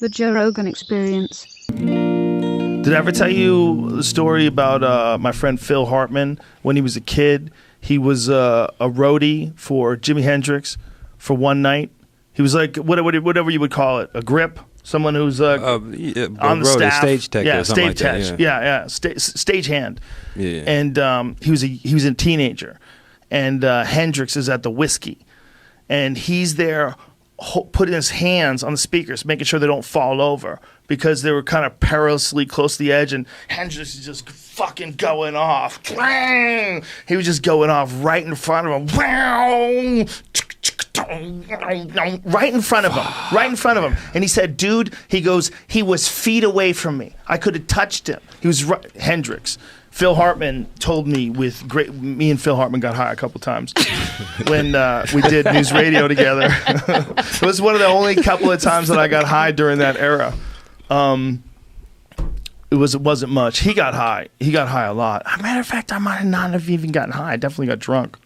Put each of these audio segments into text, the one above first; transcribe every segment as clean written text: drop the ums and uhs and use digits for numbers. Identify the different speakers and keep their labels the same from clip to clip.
Speaker 1: The Joe Rogan Experience.
Speaker 2: Did I ever tell you the story about my friend Phil Hartman? When he was a kid, he was a roadie for Jimi Hendrix for one night. He was like whatever you would call it, a grip, someone who's on the staff,
Speaker 3: stage tech,
Speaker 2: yeah,
Speaker 3: or something
Speaker 2: stage
Speaker 3: like
Speaker 2: tech,
Speaker 3: that,
Speaker 2: stage hand.
Speaker 3: Yeah.
Speaker 2: And he was a teenager, and Hendrix is at the whiskey, and he's there putting his hands on the speakers, making sure they don't fall over because they were kind of perilously close to the edge, and Hendrix is just fucking going off. He was just going off right in front of him. Right in front of him. And he said, dude, he goes, he was feet away from me. I could have touched him. He was Hendrix. Phil Hartman told me me and Phil Hartman got high a couple times when we did news radio together. It was one of the only couple of times that I got high during that era. It wasn't much. He got high. He got high a lot. As a matter of fact, I might not have even gotten high. I definitely got drunk.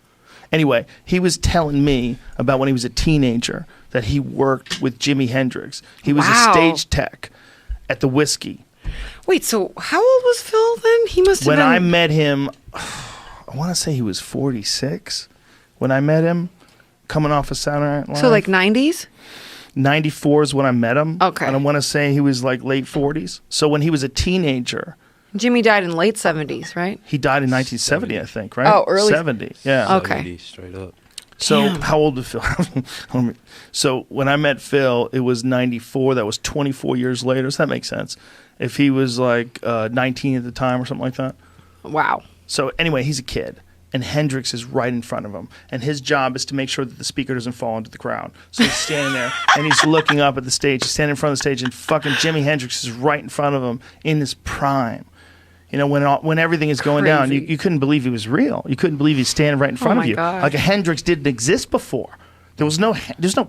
Speaker 2: Anyway, he was telling me about when he was a teenager that he worked with Jimi Hendrix. He was a stage tech at the Whiskey.
Speaker 4: Wait, so how old was Phil then? He must have
Speaker 2: When
Speaker 4: been...
Speaker 2: I met him, I want to say he was 46 when I met him, coming off of Saturday Night Live.
Speaker 4: So like 90s?
Speaker 2: 94 is when I met him.
Speaker 4: Okay.
Speaker 2: And I want to say he was like late 40s. So when he was a teenager...
Speaker 4: Jimmy died in late 70s, right?
Speaker 2: He died in 1970, I think, right?
Speaker 4: Oh, early
Speaker 2: 70, yeah.
Speaker 4: Okay.
Speaker 3: 70, straight up.
Speaker 2: So
Speaker 4: Damn.
Speaker 2: how old did Phil? So when I met Phil, it was 94. That was 24 years later. Does that make sense? If he was like 19 at the time or something like that.
Speaker 4: Wow.
Speaker 2: So anyway, he's a kid, and Hendrix is right in front of him, and his job is to make sure that the speaker doesn't fall into the crowd. So he's standing there, and he's looking up at the stage. He's standing in front of the stage, and fucking Jimi Hendrix is right in front of him in his prime. You know, when everything is going down, you couldn't believe he was real. You couldn't believe he's standing right in front of you.
Speaker 4: God.
Speaker 2: Like a Hendrix didn't exist before. There's no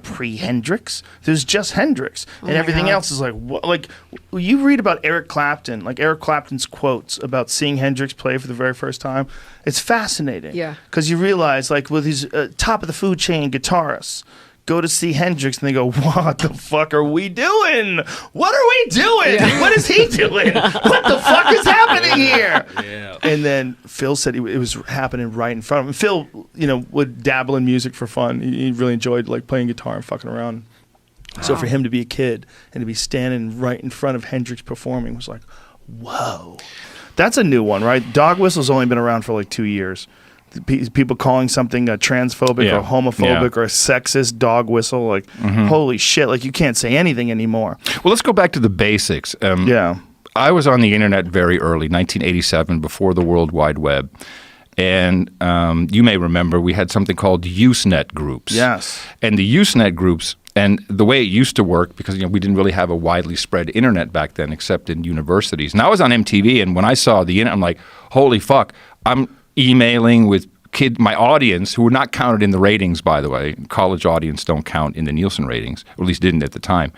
Speaker 2: pre-Hendrix. There's just Hendrix, and everything else is like what? Like you read about Eric Clapton, like Eric Clapton's quotes about seeing Hendrix play for the very first time. It's fascinating.
Speaker 4: Yeah.
Speaker 2: Because you realize, like with these top of the food chain guitarists, go to see Hendrix and they go, what the fuck are we doing? What are we doing?
Speaker 4: Yeah.
Speaker 2: What is he doing? What the fuck is happening here?
Speaker 3: Yeah.
Speaker 2: And then Phil said it was happening right in front of him. Phil, would dabble in music for fun. He really enjoyed like playing guitar and fucking around. Wow. So for him to be a kid and to be standing right in front of Hendrix performing was like, whoa. That's a new one, right? Dog Whistle's only been around for like 2 years. People calling something transphobic or homophobic or sexist, dog whistle, like holy shit, like you can't say anything anymore.
Speaker 5: Well, let's go back to the basics. I was on the internet very early, 1987, before the World Wide Web. And you may remember we had something called Usenet groups.
Speaker 2: Yes.
Speaker 5: And the Usenet groups, and the way it used to work, because we didn't really have a widely spread internet back then except in universities. And I was on MTV, and when I saw the internet, I'm like, holy fuck, I'm emailing with my audience, who were not counted in the ratings, by the way. College audience don't count in the Nielsen ratings, or at least didn't at the time.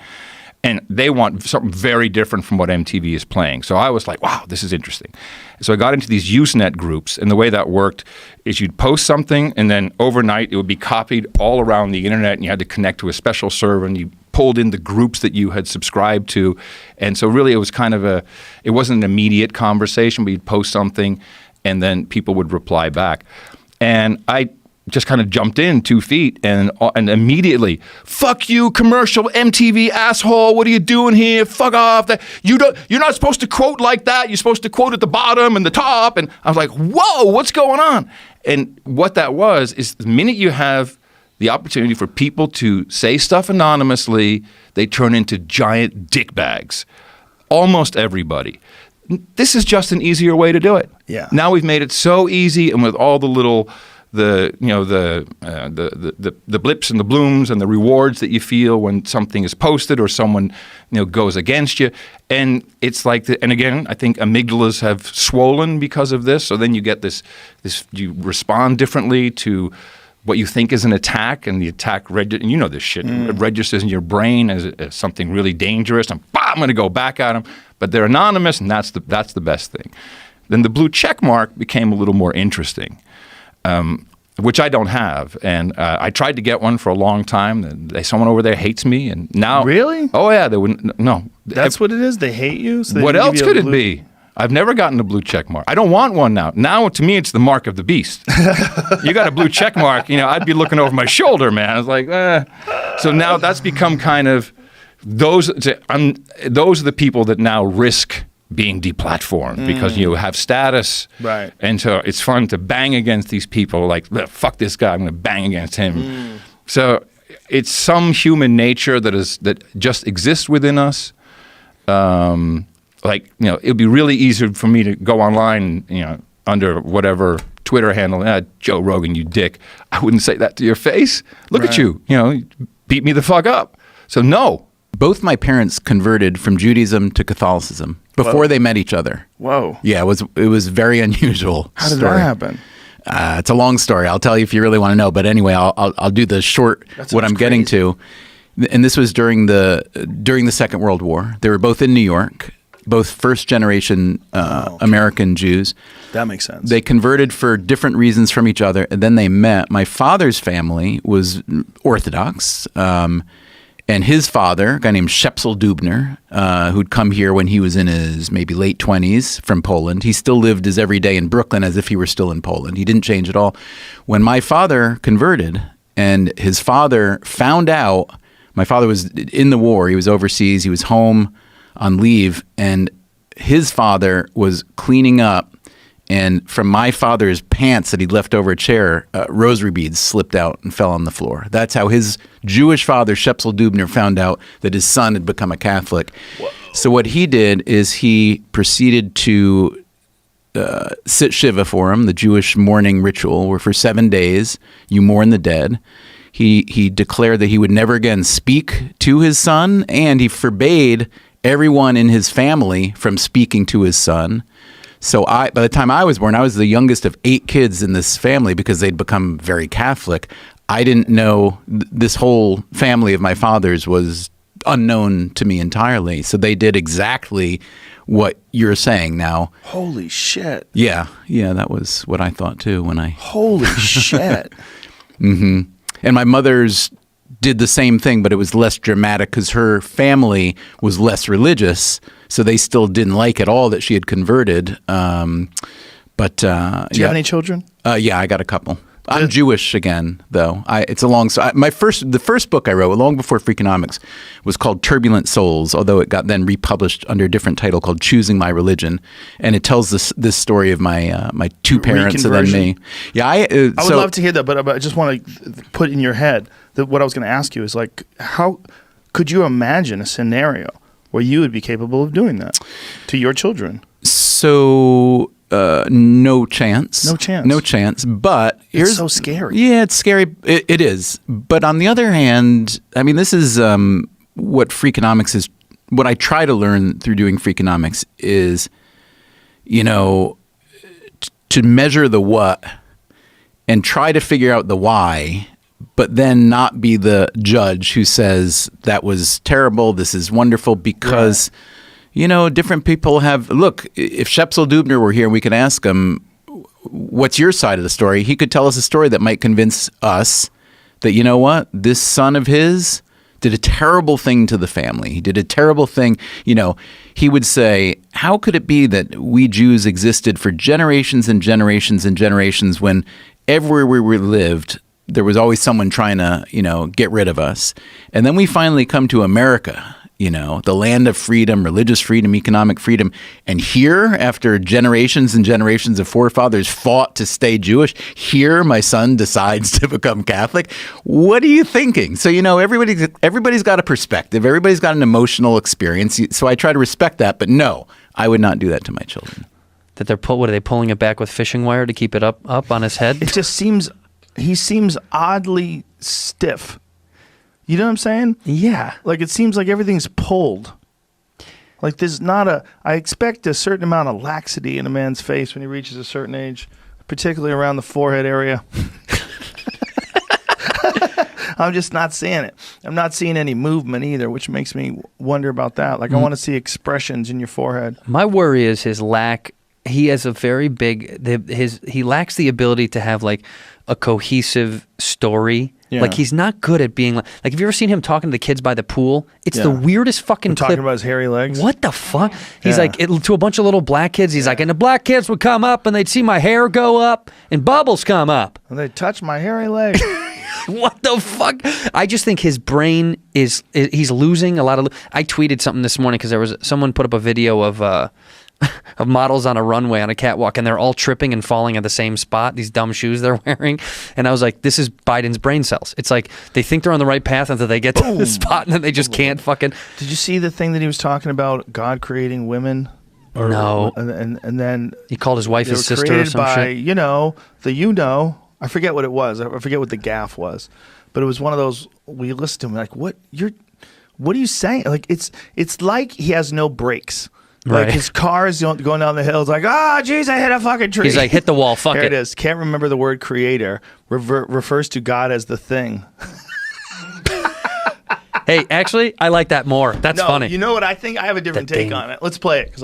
Speaker 5: And they want something very different from what MTV is playing. So I was like, wow, this is interesting. So I got into these Usenet groups, and the way that worked is you'd post something, and then overnight it would be copied all around the internet, and you had to connect to a special server, and you pulled in the groups that you had subscribed to. And so really it was kind of it wasn't an immediate conversation, but you'd post something, and then people would reply back. And I just kind of jumped in 2 feet and immediately, fuck you, commercial MTV asshole. What are you doing here? Fuck off. You're not supposed to quote like that. You're supposed to quote at the bottom and the top. And I was like, whoa, what's going on? And what that was is the minute you have the opportunity for people to say stuff anonymously, they turn into giant dick bags. Almost everybody. This is just an easier way to do it.
Speaker 2: Yeah.
Speaker 5: Now we've made it so easy, and with all the little, the blips and the blooms and the rewards that you feel when something is posted or someone goes against you, and it's like, and again, I think amygdalas have swollen because of this. So then you get this you respond differently to what you think is an attack, and the attack, and you know this shit, registers in your brain as something really dangerous, and I'm going to go back at them. But they're anonymous, and that's the best thing. Then the blue check mark became a little more interesting. which I don't have. And I tried to get one for a long time. And someone over there hates me, and now
Speaker 2: Really?
Speaker 5: Oh yeah, they wouldn't. No,
Speaker 2: That's what it is? They hate you? So they
Speaker 5: what
Speaker 2: give
Speaker 5: else
Speaker 2: you a
Speaker 5: could it
Speaker 2: blue-
Speaker 5: be? I've never gotten a blue check mark. I don't want one now. Now, to me, it's the mark of the beast. You got a blue check mark, I'd be looking over my shoulder, man. I was like, So now that's become kind of those are the people that now risk being deplatformed because you have status.
Speaker 2: Right.
Speaker 5: And so it's fun to bang against these people like, fuck this guy, I'm going to bang against him. So it's some human nature that just exists within us. It would be really easy for me to go online, under whatever Twitter handle, Joe Rogan, you dick. I wouldn't say that to your face. Look at you, beat me the fuck up. So no.
Speaker 3: Both my parents converted from Judaism to Catholicism before they met each other.
Speaker 2: Whoa.
Speaker 3: Yeah, it was very unusual.
Speaker 2: How did
Speaker 3: story.
Speaker 2: that happen?
Speaker 3: It's a long story. I'll tell you if you really want to know. But anyway, I'll do the short. What I'm getting to, and this was during the Second World War. They were both in New York, both first generation American Jews.
Speaker 2: That makes sense.
Speaker 3: They converted for different reasons from each other, and then they met. My father's family was Orthodox. And his father, a guy named Dubner, who'd come here when he was in his maybe late 20s from Poland. He still lived his every day in Brooklyn as if he were still in Poland. He didn't change at all. When my father converted and his father found out, my father was in the war. He was overseas. He was home on leave. And his father was cleaning up. And from my father's pants that he'd left over a chair, rosary beads slipped out and fell on the floor. That's how his Jewish father, Dubner, found out that his son had become a Catholic. Whoa. So what he did is he proceeded to sit Shiva for him, the Jewish mourning ritual, where for 7 days you mourn the dead. He declared that he would never again speak to his son, and he forbade everyone in his family from speaking to his son. So by the time I was born, I was the youngest of 8 kids in this family because they'd become very Catholic. I didn't know this whole family of my father's was unknown to me entirely. So they did exactly what you're saying now.
Speaker 2: Holy shit.
Speaker 3: Yeah, that was what I thought too when I...
Speaker 2: Holy shit.
Speaker 3: Mm-hmm. And my mother's did the same thing, but it was less dramatic because her family was less religious, so they still didn't like at all that she had converted. Do you have
Speaker 2: any children?
Speaker 3: Yeah, I got a couple. I'm Jewish again, though. It's a long. The first book I wrote, long before Freakonomics, was called Turbulent Souls. Although it got then republished under a different title called Choosing My Religion, and it tells this story of my my 2 parents and then me. Yeah, I would
Speaker 2: love to hear that, but I just want to put in your head that what I was going to ask you is like, how could you imagine a scenario where you would be capable of doing that to your children?
Speaker 3: So. No chance.
Speaker 2: No chance.
Speaker 3: No chance. But
Speaker 2: it's so scary.
Speaker 3: Yeah, it's scary. It is. But on the other hand, I mean, this is what Freakonomics is. What I try to learn through doing Freakonomics is, to measure the what and try to figure out the why, but then not be the judge who says that was terrible, this is wonderful, because. Right. Different people have... Look, if Dubner were here and we could ask him, what's your side of the story? He could tell us a story that might convince us that, you know what? This son of his did a terrible thing to the family. He did a terrible thing. He would say, how could it be that we Jews existed for generations and generations and generations when everywhere we lived, there was always someone trying to, get rid of us. And then we finally come to America, the land of freedom, religious freedom, economic freedom. And here, after generations and generations of forefathers fought to stay Jewish, here my son decides to become Catholic. What are you thinking? So, everybody's got a perspective. Everybody's got an emotional experience. So I try to respect that. But no, I would not do that to my children.
Speaker 6: That what are they pulling it back with fishing wire to keep it up on his head?
Speaker 2: It just he seems oddly stiff. You know what I'm saying?
Speaker 6: Yeah.
Speaker 2: Like it seems like everything's pulled. Like there's not I expect a certain amount of laxity in a man's face when he reaches a certain age, particularly around the forehead area. I'm just not seeing it. I'm not seeing any movement either, which makes me wonder about that. Like I want to see expressions in your forehead.
Speaker 6: My worry is his lack he has a very big. He lacks the ability to have like a cohesive story.
Speaker 2: Yeah.
Speaker 6: Like he's not good at being like. Have you ever seen him talking to the kids by the pool? It's the weirdest fucking clip.
Speaker 2: Talking about his hairy legs.
Speaker 6: What the fuck? He's
Speaker 2: Yeah.
Speaker 6: like to a bunch of little black kids. He's like, and the black kids would come up and they'd see my hair go up and bubbles come up.
Speaker 2: And they touch my hairy leg.
Speaker 6: What the fuck? I just think his brain he's losing a lot of. I tweeted something this morning because someone put up a video of of models on a runway on a catwalk, and they're all tripping and falling at the same spot. These dumb shoes they're wearing, and I was like, "This is Biden's brain cells." It's like they think they're on the right path until they get to the spot, and then they just can't fucking.
Speaker 2: Did you see the thing that he was talking about? God creating women.
Speaker 6: No.
Speaker 2: And then
Speaker 6: He called his wife
Speaker 2: they
Speaker 6: his
Speaker 2: were
Speaker 6: sister or
Speaker 2: created
Speaker 6: some
Speaker 2: by,
Speaker 6: shit.
Speaker 2: I forget what it was. I forget what the gaffe was, but it was one of those. We listened to him like, what are you saying? Like it's like he has no brakes. Like
Speaker 6: Right.
Speaker 2: his car is going down the hill. It's like, oh, geez, I hit a fucking tree.
Speaker 6: He's like, hit the wall, fuck
Speaker 2: Here
Speaker 6: it.
Speaker 2: it is. Can't remember the word creator. Refers to God as the thing.
Speaker 6: Hey, actually, I like that more. That's funny.
Speaker 2: You know what I think? I have a different
Speaker 6: The
Speaker 2: take
Speaker 6: thing.
Speaker 2: on it. Let's play it because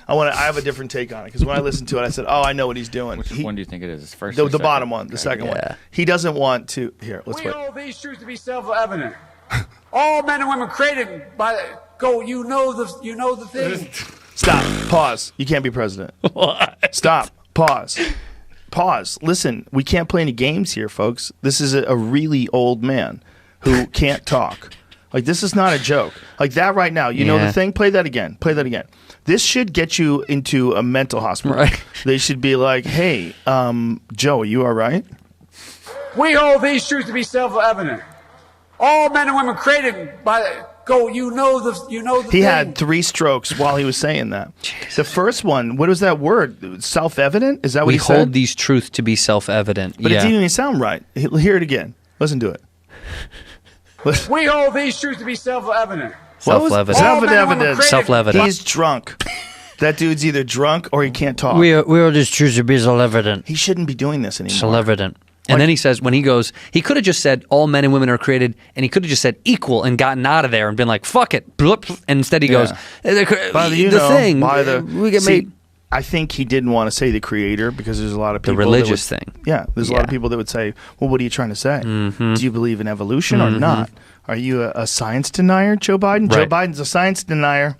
Speaker 2: I have a different take on it because when I listened to it, I said, oh, I know what he's doing.
Speaker 7: Which one do you think it is? First,
Speaker 2: The
Speaker 7: or second?
Speaker 2: bottom one, the second
Speaker 6: Yeah.
Speaker 2: one. He doesn't want to. Here, let's
Speaker 8: We
Speaker 2: wait.
Speaker 8: hold these truths to be self-evident. All men and women created by go. You know the thing.
Speaker 2: Stop. Pause. You can't be president. Stop. Pause. Pause. Listen, we can't play any games here, folks. This is a really old man who can't talk. Like, this is not a joke. Like that right now. You know
Speaker 6: Yeah.
Speaker 2: the thing? Play that again. Play that again. This should get you into a mental hospital.
Speaker 6: Right.
Speaker 2: They should be like, hey, Joe, are you all right?
Speaker 8: We hold these truths to be self-evident. All men and women created by go. You know the
Speaker 2: He
Speaker 8: thing.
Speaker 2: had 3 strokes while he was saying that. The first one, what was that word? Self-evident? Is that what
Speaker 6: We
Speaker 2: he said?
Speaker 6: hold these truths to be self-evident.
Speaker 2: But it
Speaker 6: yeah.
Speaker 2: didn't even sound right. Hear it again. Listen to it.
Speaker 8: We hold these truths to be self-evident.
Speaker 2: What was-
Speaker 6: Self-evident.
Speaker 8: All men and women
Speaker 2: Self-evident.
Speaker 8: created
Speaker 6: Self-evident.
Speaker 2: He's drunk. That dude's either drunk or he can't talk.
Speaker 6: We are just choose to be self-evident.
Speaker 2: He shouldn't be doing this anymore.
Speaker 6: Self-evident. And then he says, when he goes, he could have just said, all men and women are created, and he could have just said equal and gotten out of there and been like, fuck it. Bloop. And instead he goes,
Speaker 2: By
Speaker 6: the
Speaker 2: the
Speaker 6: thing.
Speaker 2: By the,
Speaker 6: we get
Speaker 2: see,
Speaker 6: made.
Speaker 2: I think he didn't want to say the creator because there's a lot of people. that
Speaker 6: religious
Speaker 2: would-
Speaker 6: thing.
Speaker 2: Yeah, there's a lot of
Speaker 6: Yeah.
Speaker 2: people that would say, well, what are you trying to say? Do you believe in evolution or not? Are you a science denier, Joe Biden? Joe
Speaker 6: Right.
Speaker 2: Biden's a science denier.